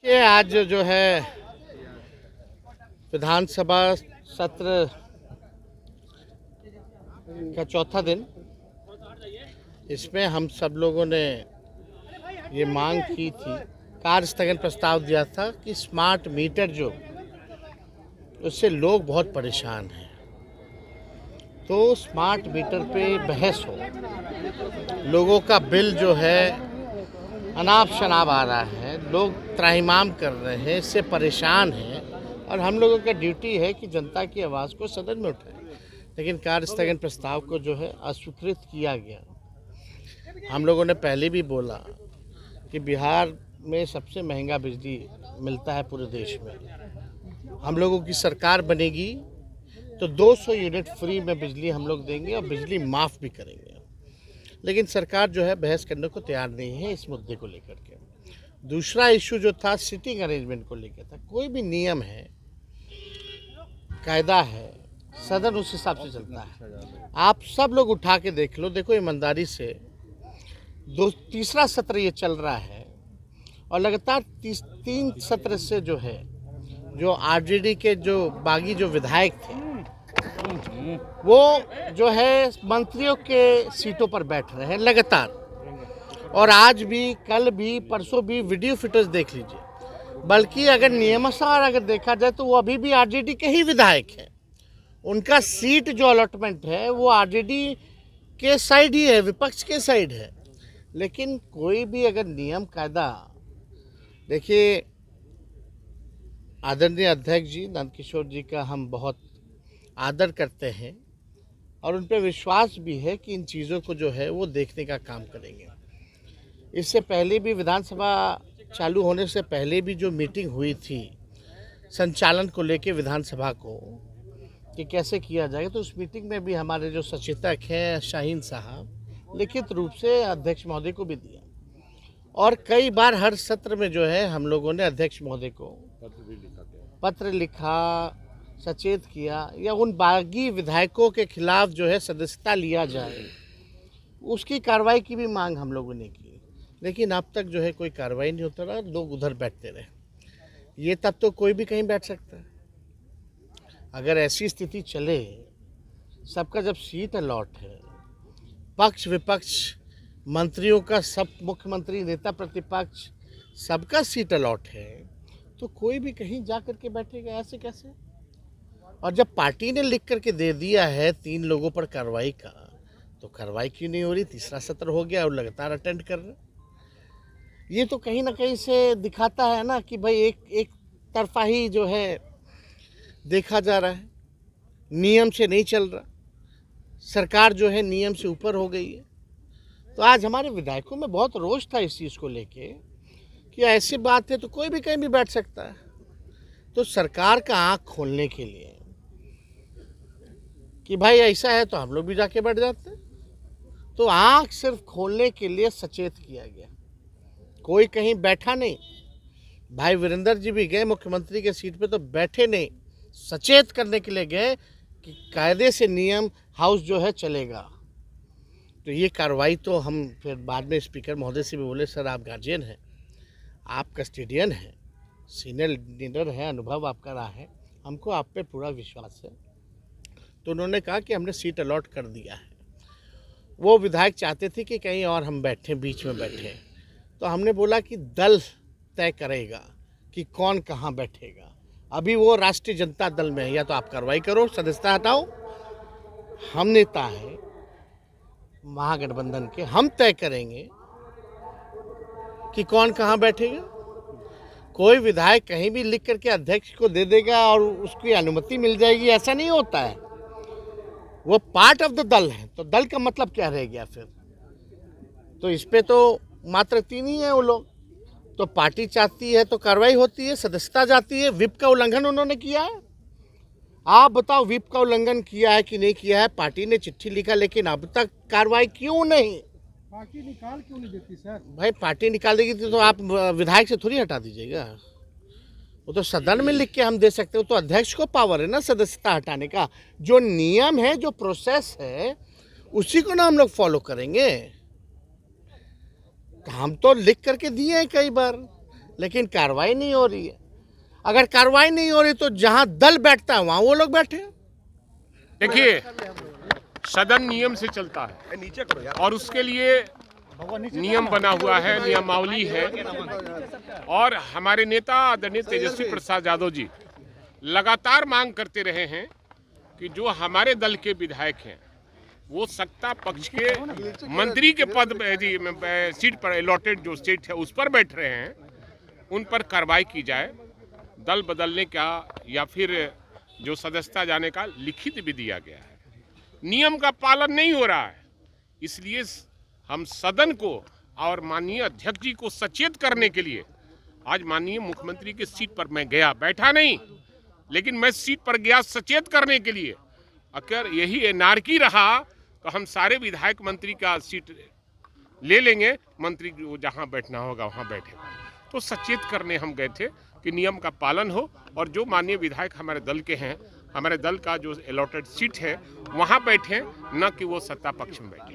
ये आज जो है विधानसभा सत्र का चौथा दिन, इसमें हम सब लोगों ने ये मांग की थी, कार्य स्थगन प्रस्ताव दिया था कि स्मार्ट मीटर जो उससे लोग बहुत परेशान हैं, तो स्मार्ट मीटर पे बहस हो। लोगों का बिल जो है अनाप शनाप आ रहा है, लोग त्राहिमाम कर रहे हैं, इससे परेशान हैं और हम लोगों का ड्यूटी है कि जनता की आवाज़ को सदन में उठाएं। लेकिन कार्य स्थगन प्रस्ताव को जो है अस्वीकृत किया गया। हम लोगों ने पहले भी बोला कि बिहार में सबसे महंगा बिजली मिलता है पूरे देश में। हम लोगों की सरकार बनेगी तो 200 यूनिट फ्री में बिजली हम लोग देंगे और बिजली माफ़ भी करेंगे। लेकिन सरकार जो है बहस करने को तैयार नहीं है इस मुद्दे को लेकर के। दूसरा इशू जो था सीटिंग अरेंजमेंट को लेकर था। कोई भी नियम है, कायदा है, सदन उस हिसाब से चलता है। आप सब लोग उठा के देख लो, देखो ईमानदारी से तीसरा सत्र ये चल रहा है और लगातार 3 सत्र से जो है जो आरजेडी के जो बागी जो विधायक थे वो जो है मंत्रियों के सीटों पर बैठ रहे हैं लगातार। और आज भी, कल भी, परसों भी वीडियो फुटेज देख लीजिए। बल्कि अगर नियमानुसार अगर देखा जाए तो वो अभी भी आरजेडी के ही विधायक हैं। उनका सीट जो अलॉटमेंट है वो आरजेडी के साइड ही है, विपक्ष के साइड है। लेकिन कोई भी अगर नियम कायदा, देखिए आदरणीय अध्यक्ष जी नंदकिशोर जी का हम बहुत आदर करते हैं और उन पर विश्वास भी है कि इन चीज़ों को जो है वो देखने का काम करेंगे। इससे पहले भी विधानसभा चालू होने से पहले भी जो मीटिंग हुई थी संचालन को लेके विधानसभा को कि कैसे किया जाएगा, तो उस मीटिंग में भी हमारे जो सचेतक हैं शाहीन साहब लिखित रूप से अध्यक्ष महोदय को भी दिया और कई बार हर सत्र में जो है हम लोगों ने अध्यक्ष महोदय को पत्र लिखा, सचेत किया या उन बागी विधायकों के खिलाफ जो है सदस्यता लिया जाए, उसकी कार्रवाई की भी मांग हम लोगों ने की। लेकिन अब तक जो है कोई कार्रवाई नहीं होता रहा, लोग उधर बैठते रहे। ये तब तो कोई भी कहीं बैठ सकता है। अगर ऐसी स्थिति चले, सबका जब सीट अलॉट है, पक्ष विपक्ष मंत्रियों का, सब मुख्यमंत्री, नेता प्रतिपक्ष सबका सीट अलॉट है, तो कोई भी कहीं जा कर के बैठेगा? ऐसे कैसे? और जब पार्टी ने लिख करके दे दिया है 3 लोगों पर कार्रवाई का, तो कार्रवाई क्यों नहीं हो रही? तीसरा सत्र हो गया और लगातार अटेंड कर रहे। ये तो कहीं ना कहीं से दिखाता है ना कि भाई एक तरफा ही जो है देखा जा रहा है, नियम से नहीं चल रहा, सरकार जो है नियम से ऊपर हो गई है। तो आज हमारे विधायकों में बहुत रोष था इस चीज़ को लेके कि ऐसी बात है तो कोई भी कहीं भी बैठ सकता है। तो सरकार का आँख खोलने के लिए कि भाई ऐसा है तो हम लोग भी जाके बैठ जाते हैं, तो आँख सिर्फ खोलने के लिए सचेत किया गया। कोई कहीं बैठा नहीं। भाई वीरेंद्र जी भी गए मुख्यमंत्री के सीट पे, तो बैठे नहीं, सचेत करने के लिए गए कि कायदे से नियम हाउस जो है चलेगा। तो ये कार्रवाई तो हम फिर बाद में स्पीकर महोदय से भी बोले, सर आप गार्जियन हैं, आप कस्टोडियन हैं, सीनियर लीडर है, अनुभव आपका रहा है, हमको आप पे पूरा विश्वास है। तो उन्होंने कहा कि हमने सीट अलॉट कर दिया है। वो विधायक चाहते थे कि कहीं और हम बैठे, बीच में बैठे, तो हमने बोला कि दल तय करेगा कि कौन कहाँ बैठेगा। अभी वो राष्ट्रीय जनता दल में है, या तो आप कार्रवाई करो, सदस्यता हटाओ, हम नेता है महागठबंधन के, हम तय करेंगे कि कौन कहाँ बैठेगा। कोई विधायक कहीं भी लिख करके अध्यक्ष को दे देगा और उसकी अनुमति मिल जाएगी, ऐसा नहीं होता है। वो पार्ट ऑफ द दल है, तो दल का मतलब क्या रह गया फिर? तो इस पे तो मात्र 3 ही है वो लोग। तो पार्टी चाहती है तो कार्रवाई होती है, सदस्यता जाती है। विप का उल्लंघन उन्होंने किया है। आप बताओ विप का उल्लंघन किया है कि नहीं किया है? पार्टी ने चिट्ठी लिखा, लेकिन अब तक कार्रवाई क्यों नहीं? पार्टी निकाल क्यों नहीं देती सर? भाई पार्टी निकाल देगी तो आप विधायक से थोड़ी हटा दीजिएगा। वो तो सदन में लिख के हम दे सकते हो, तो अध्यक्ष को पावर है ना सदस्यता हटाने का। जो नियम है, जो प्रोसेस है, उसी को ना हम लोग फॉलो करेंगे। हम तो लिख करके दिए हैं कई बार लेकिन कार्रवाई नहीं हो रही है। अगर कार्रवाई नहीं हो रही तो जहां दल बैठता है वहां वो लोग बैठे हैं। देखिए, सदन नियम से चलता है और उसके लिए नियम बना हुआ है, नियमावली है। और हमारे नेता आदरणीय तेजस्वी प्रसाद यादव जी लगातार मांग करते रहे हैं कि जो हमारे दल के विधायक हैं वो सत्ता पक्ष के मंत्री के पद सीट पर अलॉटेड जो सीट है उस पर बैठ रहे हैं, उन पर कार्रवाई की जाए। दल बदलने का या फिर जो सदस्यता जाने का लिखित भी दिया गया है। नियम का पालन नहीं हो रहा है, इसलिए हम सदन को और माननीय अध्यक्ष जी को सचेत करने के लिए आज माननीय मुख्यमंत्री की सीट पर मैं गया, बैठा नहीं, लेकिन मैं सीट पर गया सचेत करने के लिए। अगर यही एनार्की रहा तो हम सारे विधायक मंत्री का सीट ले लेंगे, मंत्री को जहां बैठना होगा वहां बैठेगा। तो सचेत करने हम गए थे कि नियम का पालन हो और जो माननीय विधायक हमारे दल के हैं, हमारे दल का जो अलॉटेड सीट है वहां बैठे, न कि वो सत्ता पक्ष में बैठे।